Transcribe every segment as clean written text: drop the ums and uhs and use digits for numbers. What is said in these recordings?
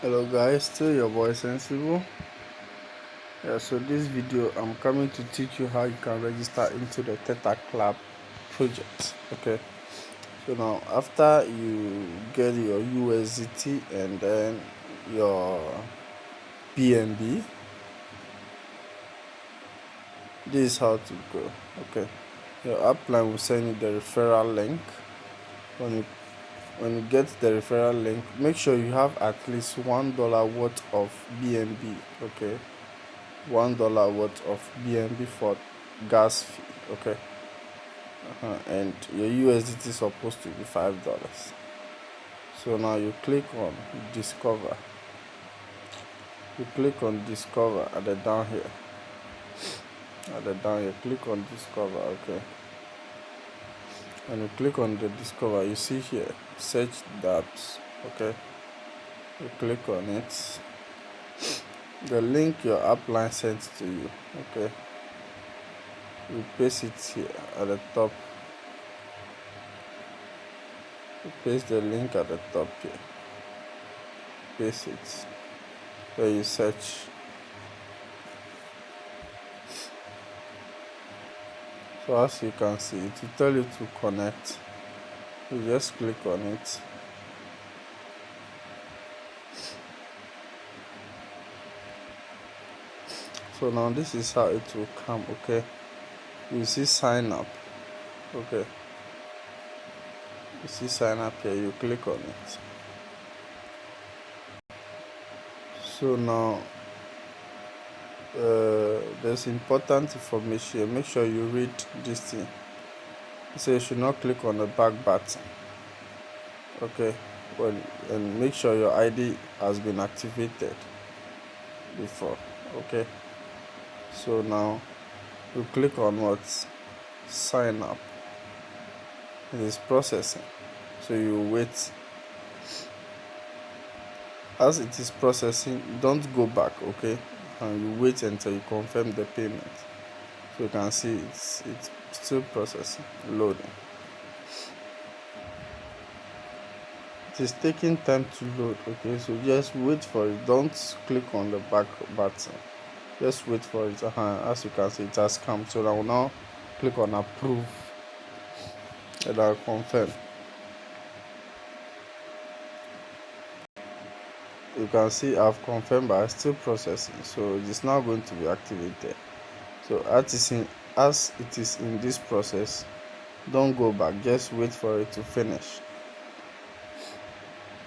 Hello guys, still your boy Sensible. So this video I'm coming to teach you how you can register into the Tether Club project. Okay, so now after you get your USDT and then your BNB, this is how to go. Okay, your upline will send you the referral link. When you get the referral link, make sure you have at least $1 worth of BNB. Okay, $1 worth of BNB for gas fee. Okay, and your USDT is supposed to be $5. So now you click on discover. You click on discover at the down here. At the down here, click on discover. Okay, when you click on the discover, you see here search dApps. Okay, you click on it. The link your upline sent to you. Okay, you paste it here at the top. You paste the link at the top here. Paste it. Then you search. So as you can see, it will tell you to connect. You just click on it. So now this is how it will come. Okay, you see sign up. Okay, you see sign up here, you click on it. So now there's important information. Make sure you read this thing. So you should not click on the back button. Okay, and make sure your ID has been activated before. Okay, so now you click on what? Sign up. It is processing, so you wait. As it is processing, don't go back. Okay, and you wait until you confirm the payment. So you can see it's still processing, loading. It is taking time to load. Okay, so just wait for it. Don't click on the back button, just wait for it. As you can see, it has come. So I will now click on approve and I'll confirm. You can see I've confirmed, but it's still processing, so it is now going to be activated. So as it is in this process, don't go back, just wait for it to finish.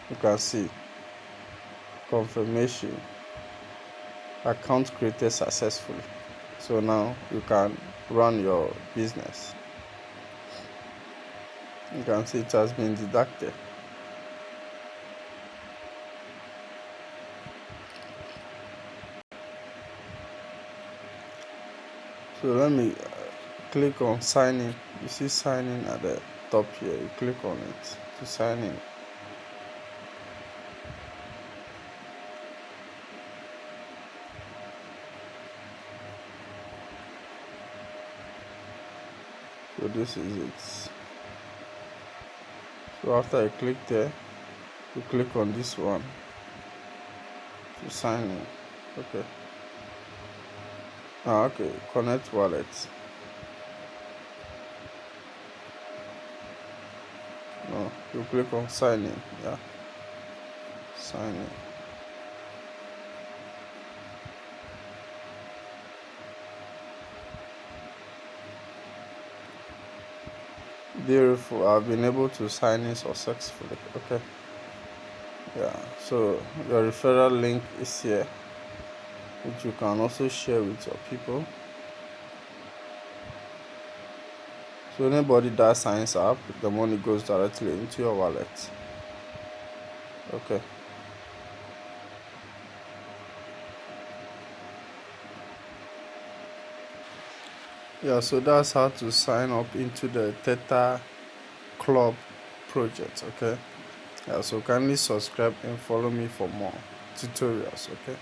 You can see confirmation, account created successfully. So now you can run your business. You can see it has been deducted. So let me click on sign in. You see sign in at the top here. You click on it to sign in. So this is it. So after I click there, you click on this one to sign in. Okay. Okay, connect wallet. No, you click on sign in. Yeah, sign in. Beautiful. I've been able to sign in successfully. Okay. Yeah. So your referral link is here, which you can also share with your people. So anybody that signs up, the money goes directly into your wallet. Okay. Yeah, so that's how to sign up into the Tether Club project. Okay. Yeah, so kindly subscribe and follow me for more tutorials. Okay.